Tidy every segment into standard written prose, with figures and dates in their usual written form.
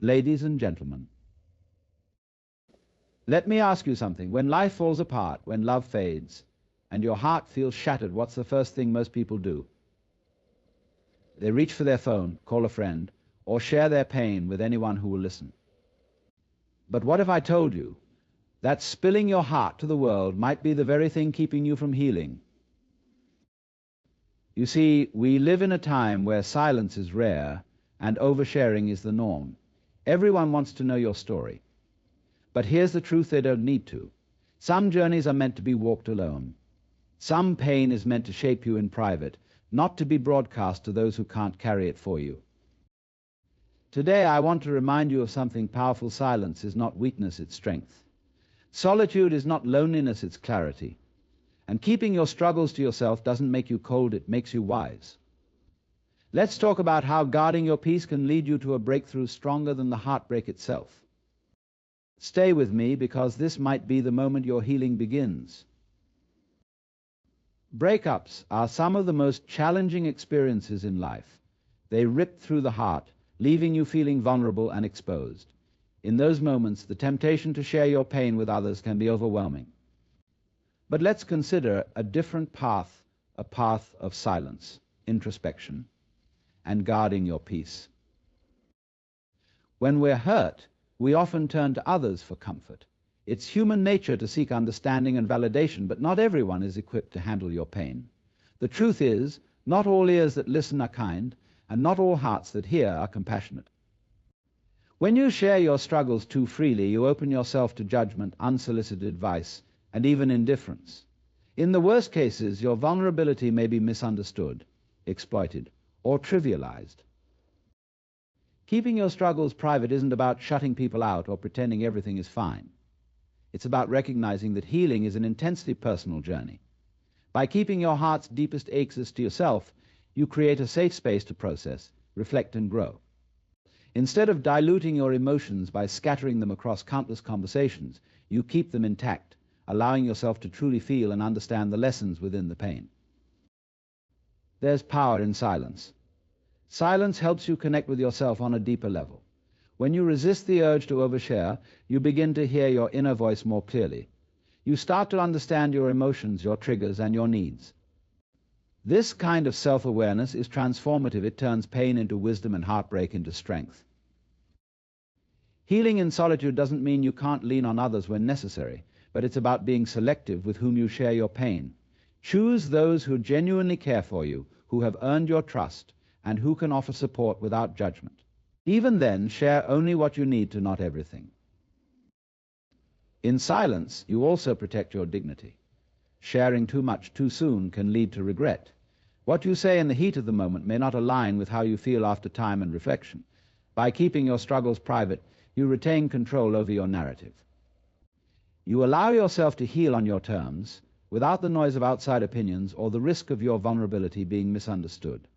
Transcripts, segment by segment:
Ladies and gentlemen, let me ask you something. When life falls apart, when love fades, and your heart feels shattered, what's the first thing most people do? They reach for their phone, call a friend, or share their pain with anyone who will listen. But what if I told you that spilling your heart to the world might be the very thing keeping you from healing? You see, we live in a time where silence is rare and oversharing is the norm. Everyone wants to know your story. But here's the truth: they don't need to. Some journeys are meant to be walked alone. Some pain is meant to shape you in private, not to be broadcast to those who can't carry it for you. Today I want to remind you of something powerful. Silence is not weakness, it's strength. Solitude is not loneliness, it's clarity. And keeping your struggles to yourself doesn't make you cold, it makes you wise. Let's talk about how guarding your peace can lead you to a breakthrough stronger than the heartbreak itself. Stay with me, because this might be the moment your healing begins. Breakups are some of the most challenging experiences in life. They rip through the heart, leaving you feeling vulnerable and exposed. In those moments, the temptation to share your pain with others can be overwhelming. But let's consider a different path, a path of silence, introspection, and guarding your peace. When we're hurt, we often turn to others for comfort. It's human nature to seek understanding and validation, but not everyone is equipped to handle your pain. The truth is, not all ears that listen are kind, and not all hearts that hear are compassionate. When you share your struggles too freely, you open yourself to judgment, unsolicited advice, and even indifference. In the worst cases, your vulnerability may be misunderstood, exploited, or trivialized. Keeping your struggles private isn't about shutting people out or pretending everything is fine. It's about recognizing that healing is an intensely personal journey. By keeping your heart's deepest aches to yourself, you create a safe space to process, reflect, and grow. Instead of diluting your emotions by scattering them across countless conversations, you keep them intact, allowing yourself to truly feel and understand the lessons within the pain. There's power in silence. Silence helps you connect with yourself on a deeper level. When you resist the urge to overshare, you begin to hear your inner voice more clearly. You start to understand your emotions, your triggers, and your needs. This kind of self-awareness is transformative. It turns pain into wisdom and heartbreak into strength. Healing in solitude doesn't mean you can't lean on others when necessary, but it's about being selective with whom you share your pain. Choose those who genuinely care for you, who have earned your trust, and who can offer support without judgment. Even then, share only what you need to, not everything. In silence, you also protect your dignity. Sharing too much too soon can lead to regret. What you say in the heat of the moment may not align with how you feel after time and reflection. By keeping your struggles private, you retain control over your narrative. You allow yourself to heal on your terms, without the noise of outside opinions or the risk of your vulnerability being misunderstood.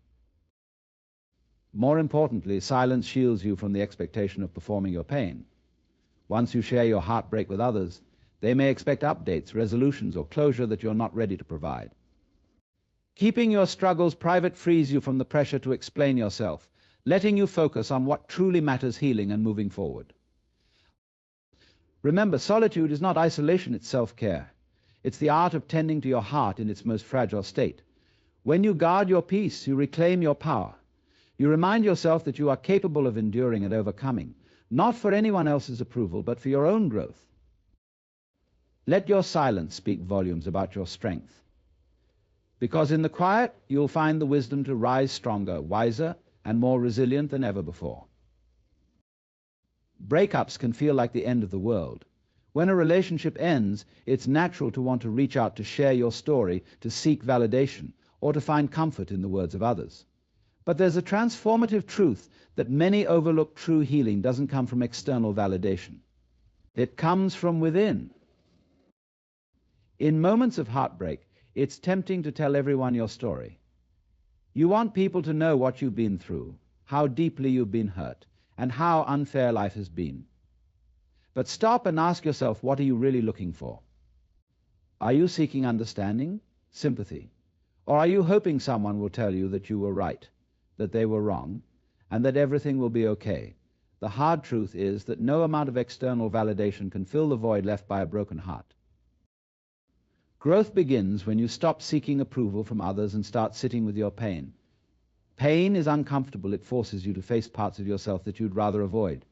More importantly, silence shields you from the expectation of performing your pain. Once you share your heartbreak with others, they may expect updates, resolutions, or closure that you're not ready to provide. Keeping your struggles private frees you from the pressure to explain yourself, letting you focus on what truly matters: healing and moving forward. Remember, solitude is not isolation, it's self-care. It's the art of tending to your heart in its most fragile state. When you guard your peace, you reclaim your power. You remind yourself that you are capable of enduring and overcoming, not for anyone else's approval, but for your own growth. Let your silence speak volumes about your strength. Because in the quiet, you'll find the wisdom to rise stronger, wiser, and more resilient than ever before. Breakups can feel like the end of the world. When a relationship ends, it's natural to want to reach out to share your story, to seek validation, or to find comfort in the words of others. But there's a transformative truth that many overlook: true healing doesn't come from external validation. It comes from within. In moments of heartbreak, it's tempting to tell everyone your story. You want people to know what you've been through, how deeply you've been hurt, and how unfair life has been. But stop and ask yourself, what are you really looking for? Are you seeking understanding, sympathy, or are you hoping someone will tell you that you were right, that they were wrong, and that everything will be okay? The hard truth is that no amount of external validation can fill the void left by a broken heart. Growth begins when you stop seeking approval from others and start sitting with your pain. Pain is uncomfortable. It forces you to face parts of yourself that you'd rather avoid.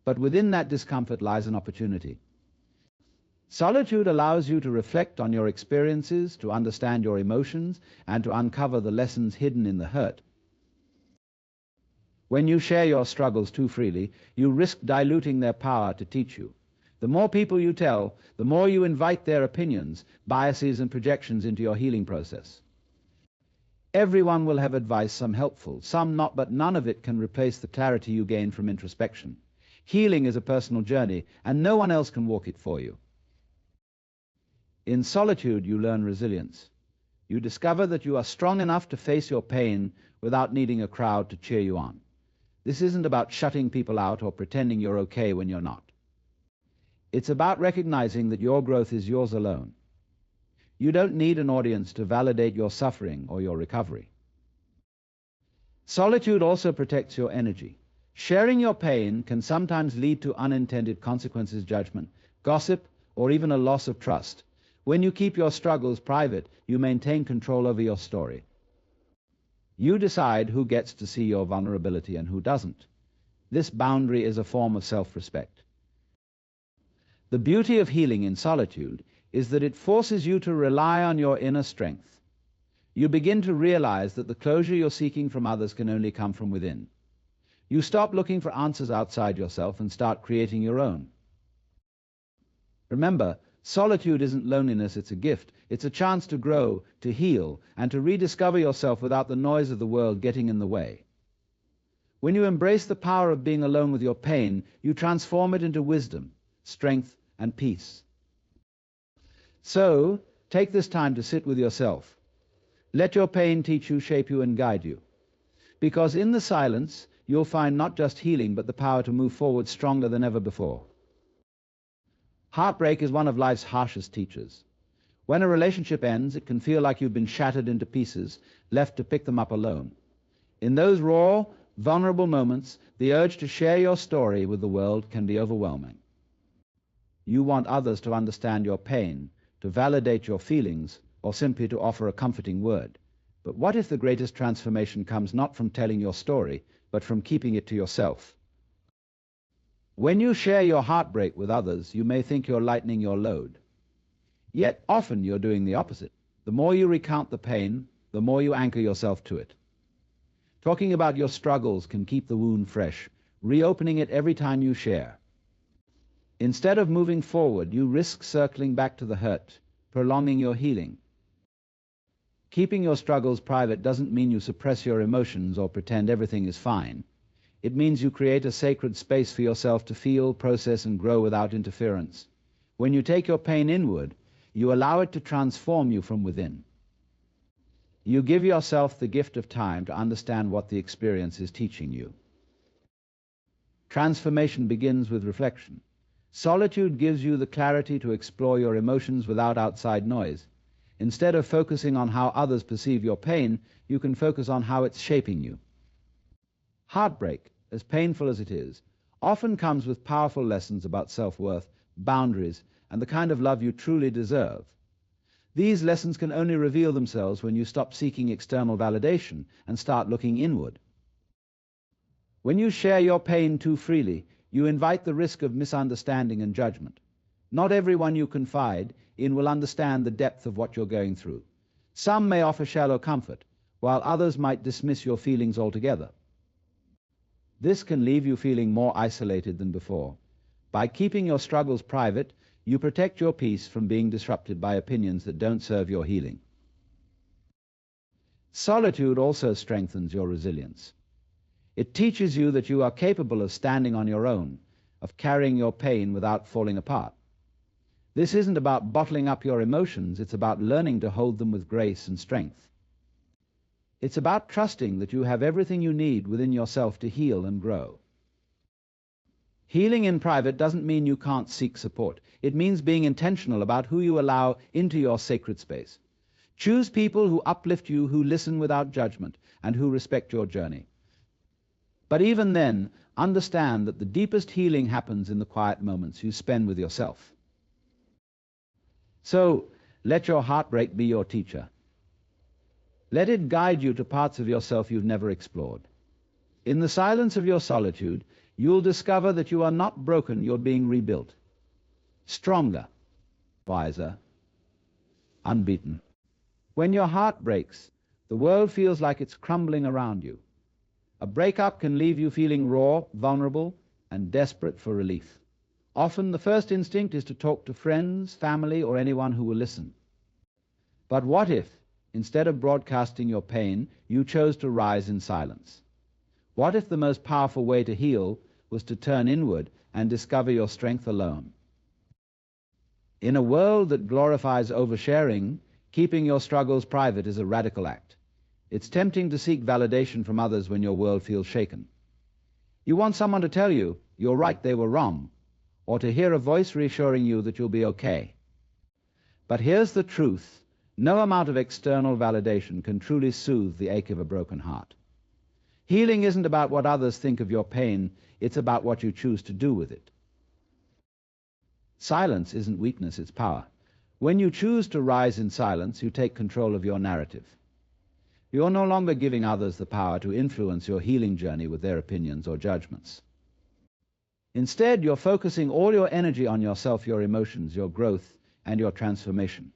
But within that discomfort lies an opportunity. Solitude allows you to reflect on your experiences, to understand your emotions, and to uncover the lessons hidden in the hurt. When you share your struggles too freely, you risk diluting their power to teach you. The more people you tell, the more you invite their opinions, biases, and projections into your healing process. Everyone will have advice, some helpful, some not, but none of it can replace the clarity you gain from introspection. Healing is a personal journey, and no one else can walk it for you. In solitude, you learn resilience. You discover that you are strong enough to face your pain without needing a crowd to cheer you on. This isn't about shutting people out or pretending you're okay when you're not. It's about recognizing that your growth is yours alone. You don't need an audience to validate your suffering or your recovery. Solitude also protects your energy. Sharing your pain can sometimes lead to unintended consequences, judgment, gossip, or even a loss of trust. When you keep your struggles private, you maintain control over your story. You decide who gets to see your vulnerability and who doesn't. This boundary is a form of self-respect. The beauty of healing in solitude is that it forces you to rely on your inner strength. You begin to realize that the closure you're seeking from others can only come from within. You stop looking for answers outside yourself and start creating your own. Remember, solitude isn't loneliness, it's a gift. It's a chance to grow, to heal, and to rediscover yourself without the noise of the world getting in the way. When you embrace the power of being alone with your pain, you transform it into wisdom, strength, and peace. So, take this time to sit with yourself. Let your pain teach you, shape you, and guide you. Because in the silence, you'll find not just healing, but the power to move forward stronger than ever before. Heartbreak is one of life's harshest teachers. When a relationship ends, it can feel like you've been shattered into pieces, left to pick them up alone. In those raw, vulnerable moments, the urge to share your story with the world can be overwhelming. You want others to understand your pain, to validate your feelings, or simply to offer a comforting word. But what if the greatest transformation comes not from telling your story, but from keeping it to yourself? When you share your heartbreak with others, you may think you're lightening your load. Yet often you're doing the opposite. The more you recount the pain, the more you anchor yourself to it. Talking about your struggles can keep the wound fresh, reopening it every time you share. Instead of moving forward, you risk circling back to the hurt, prolonging your healing. Keeping your struggles private doesn't mean you suppress your emotions or pretend everything is fine. It means you create a sacred space for yourself to feel, process, and grow without interference. When you take your pain inward, you allow it to transform you from within. You give yourself the gift of time to understand what the experience is teaching you. Transformation begins with reflection. Solitude gives you the clarity to explore your emotions without outside noise. Instead of focusing on how others perceive your pain, you can focus on how it's shaping you. Heartbreak, as painful as it is, often comes with powerful lessons about self-worth, boundaries, and the kind of love you truly deserve. These lessons can only reveal themselves when you stop seeking external validation and start looking inward. When you share your pain too freely, you invite the risk of misunderstanding and judgment. Not everyone you confide in will understand the depth of what you're going through. Some may offer shallow comfort, while others might dismiss your feelings altogether. This can leave you feeling more isolated than before. By keeping your struggles private, you protect your peace from being disrupted by opinions that don't serve your healing. Solitude also strengthens your resilience. It teaches you that you are capable of standing on your own, of carrying your pain without falling apart. This isn't about bottling up your emotions, it's about learning to hold them with grace and strength. It's about trusting that you have everything you need within yourself to heal and grow. Healing in private doesn't mean you can't seek support. It means being intentional about who you allow into your sacred space. Choose people who uplift you, who listen without judgment, and who respect your journey. But even then, understand that the deepest healing happens in the quiet moments you spend with yourself. So, let your heartbreak be your teacher. Let it guide you to parts of yourself you've never explored. In the silence of your solitude, you'll discover that you are not broken, you're being rebuilt. Stronger, wiser, unbeaten. When your heart breaks, the world feels like it's crumbling around you. A breakup can leave you feeling raw, vulnerable, and desperate for relief. Often the first instinct is to talk to friends, family, or anyone who will listen. But what if, instead of broadcasting your pain, you chose to rise in silence? What if the most powerful way to heal was to turn inward and discover your strength alone? In a world that glorifies oversharing, keeping your struggles private is a radical act. It's tempting to seek validation from others when your world feels shaken. You want someone to tell you you're right, they were wrong, or to hear a voice reassuring you that you'll be okay. But here's the truth. No amount of external validation can truly soothe the ache of a broken heart. Healing isn't about what others think of your pain, it's about what you choose to do with it. Silence isn't weakness, it's power. When you choose to rise in silence, you take control of your narrative. You're no longer giving others the power to influence your healing journey with their opinions or judgments. Instead, you're focusing all your energy on yourself, your emotions, your growth, and your transformation.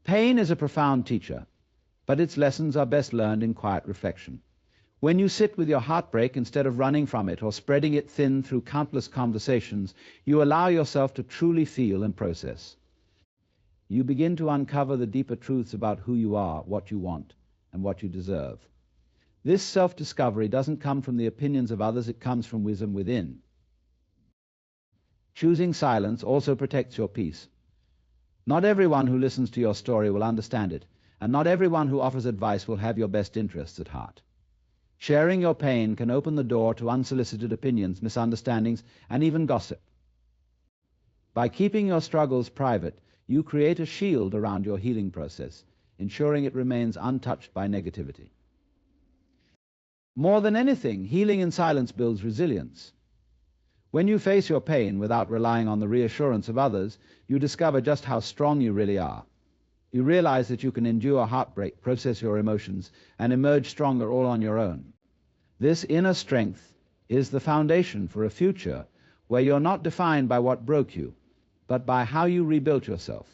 Pain is a profound teacher, but its lessons are best learned in quiet reflection. When you sit with your heartbreak, instead of running from it or spreading it thin through countless conversations, you allow yourself to truly feel and process. You begin to uncover the deeper truths about who you are, what you want, and what you deserve. This self-discovery doesn't come from the opinions of others, it comes from wisdom within. Choosing silence also protects your peace. Not everyone who listens to your story will understand it, and not everyone who offers advice will have your best interests at heart. Sharing your pain can open the door to unsolicited opinions, misunderstandings, and even gossip. By keeping your struggles private, you create a shield around your healing process, ensuring it remains untouched by negativity. More than anything, healing in silence builds resilience. When you face your pain without relying on the reassurance of others, you discover just how strong you really are. You realize that you can endure heartbreak, process your emotions, and emerge stronger all on your own. This inner strength is the foundation for a future where you're not defined by what broke you, but by how you rebuilt yourself.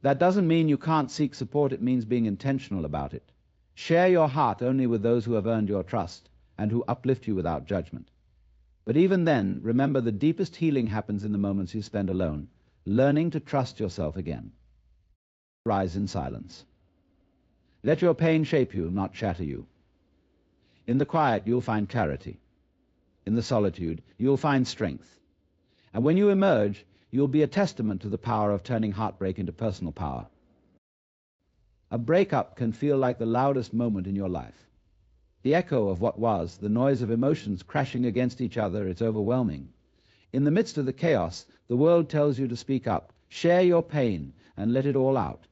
That doesn't mean you can't seek support, it means being intentional about it. Share your heart only with those who have earned your trust and who uplift you without judgment. But even then, remember the deepest healing happens in the moments you spend alone, learning to trust yourself again. Rise in silence. Let your pain shape you, not shatter you. In the quiet, you'll find clarity. In the solitude, you'll find strength. And when you emerge, you'll be a testament to the power of turning heartbreak into personal power. A breakup can feel like the loudest moment in your life. The echo of what was, the noise of emotions crashing against each other, it's overwhelming. In the midst of the chaos, the world tells you to speak up, share your pain, and let it all out.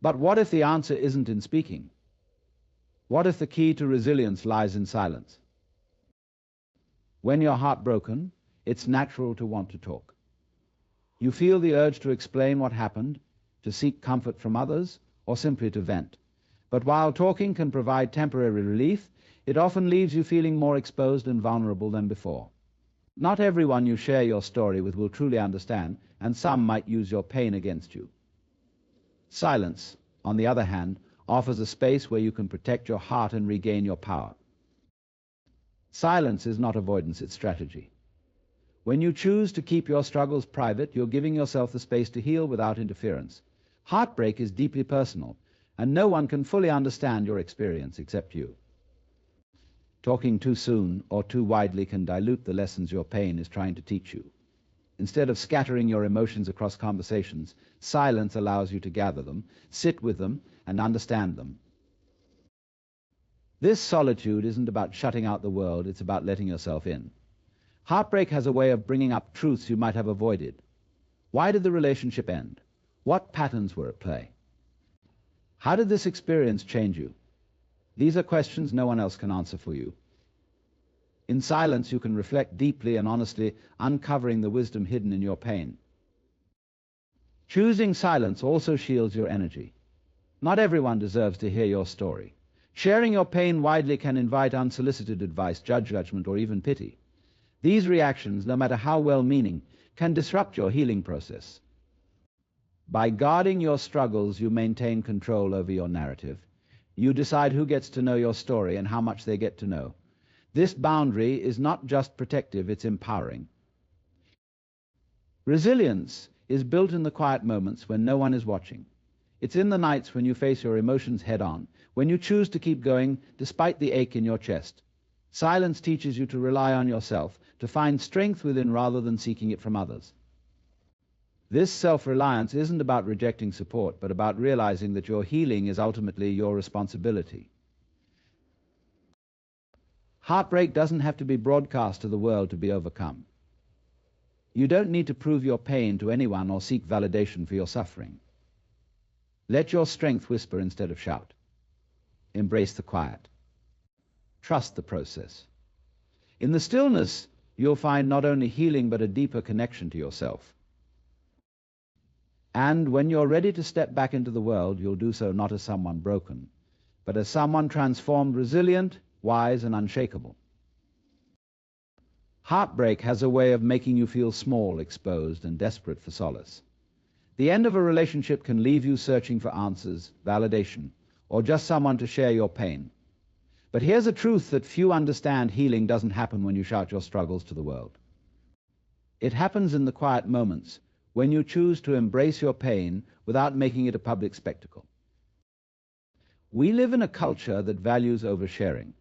But what if the answer isn't in speaking? What if the key to resilience lies in silence? When you're heartbroken, it's natural to want to talk. You feel the urge to explain what happened, to seek comfort from others, or simply to vent. But while talking can provide temporary relief, it often leaves you feeling more exposed and vulnerable than before. Not everyone you share your story with will truly understand, and some might use your pain against you. Silence, on the other hand, offers a space where you can protect your heart and regain your power. Silence is not avoidance, it's strategy. When you choose to keep your struggles private, you're giving yourself the space to heal without interference. Heartbreak is deeply personal, and no one can fully understand your experience except you. Talking too soon or too widely can dilute the lessons your pain is trying to teach you. Instead of scattering your emotions across conversations, silence allows you to gather them, sit with them, and understand them. This solitude isn't about shutting out the world, it's about letting yourself in. Heartbreak has a way of bringing up truths you might have avoided. Why did the relationship end? What patterns were at play? How did this experience change you? These are questions no one else can answer for you. In silence, you can reflect deeply and honestly, uncovering the wisdom hidden in your pain. Choosing silence also shields your energy. Not everyone deserves to hear your story. Sharing your pain widely can invite unsolicited advice, judgment, or even pity. These reactions, no matter how well-meaning, can disrupt your healing process. By guarding your struggles, you maintain control over your narrative. You decide who gets to know your story and how much they get to know. This boundary is not just protective, it's empowering. Resilience is built in the quiet moments when no one is watching. It's in the nights when you face your emotions head-on, when you choose to keep going despite the ache in your chest. Silence teaches you to rely on yourself, to find strength within rather than seeking it from others. This self-reliance isn't about rejecting support, but about realizing that your healing is ultimately your responsibility. Heartbreak doesn't have to be broadcast to the world to be overcome. You don't need to prove your pain to anyone or seek validation for your suffering. Let your strength whisper instead of shout. Embrace the quiet. Trust the process. In the stillness, you'll find not only healing but a deeper connection to yourself. And when you're ready to step back into the world, you'll do so not as someone broken, but as someone transformed, resilient, wise, and unshakable. Heartbreak has a way of making you feel small, exposed, and desperate for solace. The end of a relationship can leave you searching for answers, validation, or just someone to share your pain. But here's a truth that few understand: healing doesn't happen when you shout your struggles to the world. It happens in the quiet moments, when you choose to embrace your pain without making it a public spectacle. We live in a culture that values oversharing.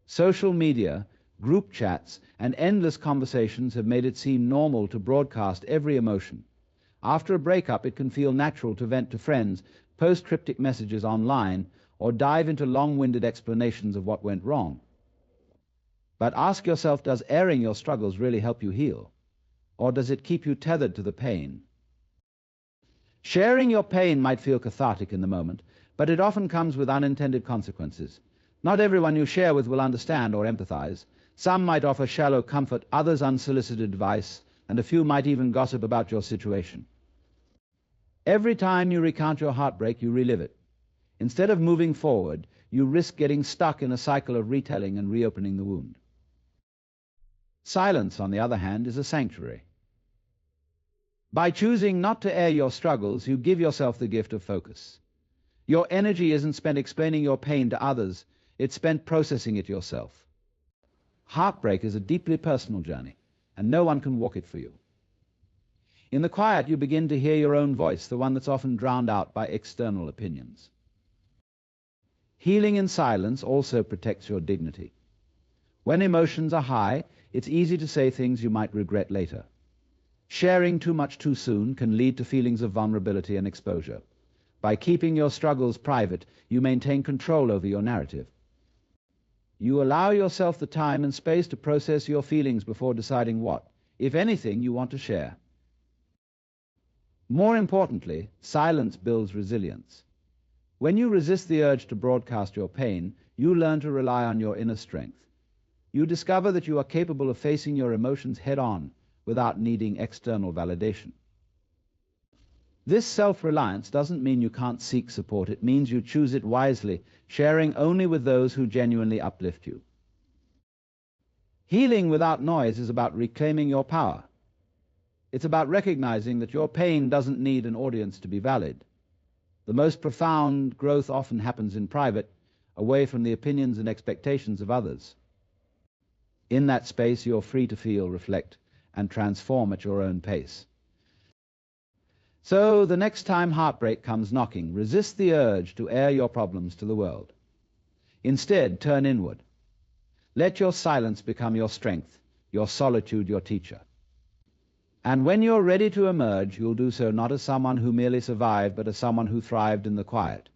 Social media, group chats, and endless conversations have made it seem normal to broadcast every emotion. After a breakup, it can feel natural to vent to friends, post cryptic messages online, or dive into long-winded explanations of what went wrong. But ask yourself, does airing your struggles really help you heal? Or does it keep you tethered to the pain? Sharing your pain might feel cathartic in the moment, but it often comes with unintended consequences. Not everyone you share with will understand or empathize. Some might offer shallow comfort, others unsolicited advice, and a few might even gossip about your situation. Every time you recount your heartbreak, you relive it. Instead of moving forward, you risk getting stuck in a cycle of retelling and reopening the wound. Silence, on the other hand, is a sanctuary. By choosing not to air your struggles, you give yourself the gift of focus. Your energy isn't spent explaining your pain to others, it's spent processing it yourself. Heartbreak is a deeply personal journey, and no one can walk it for you. In the quiet, you begin to hear your own voice, the one that's often drowned out by external opinions. Healing in silence also protects your dignity. When emotions are high, it's easy to say things you might regret later. Sharing too much too soon can lead to feelings of vulnerability and exposure. By keeping your struggles private, you maintain control over your narrative. You allow yourself the time and space to process your feelings before deciding what, if anything, you want to share. More importantly, silence builds resilience. When you resist the urge to broadcast your pain, you learn to rely on your inner strength. You discover that you are capable of facing your emotions head-on without needing external validation. This self-reliance doesn't mean you can't seek support. It means you choose it wisely, sharing only with those who genuinely uplift you. Healing without noise is about reclaiming your power. It's about recognizing that your pain doesn't need an audience to be valid. The most profound growth often happens in private, away from the opinions and expectations of others. In that space, you're free to feel, reflect, and transform at your own pace. So, the next time heartbreak comes knocking, resist the urge to air your problems to the world. Instead, turn inward. Let your silence become your strength, your solitude your teacher. And when you're ready to emerge, you'll do so not as someone who merely survived, but as someone who thrived in the quiet.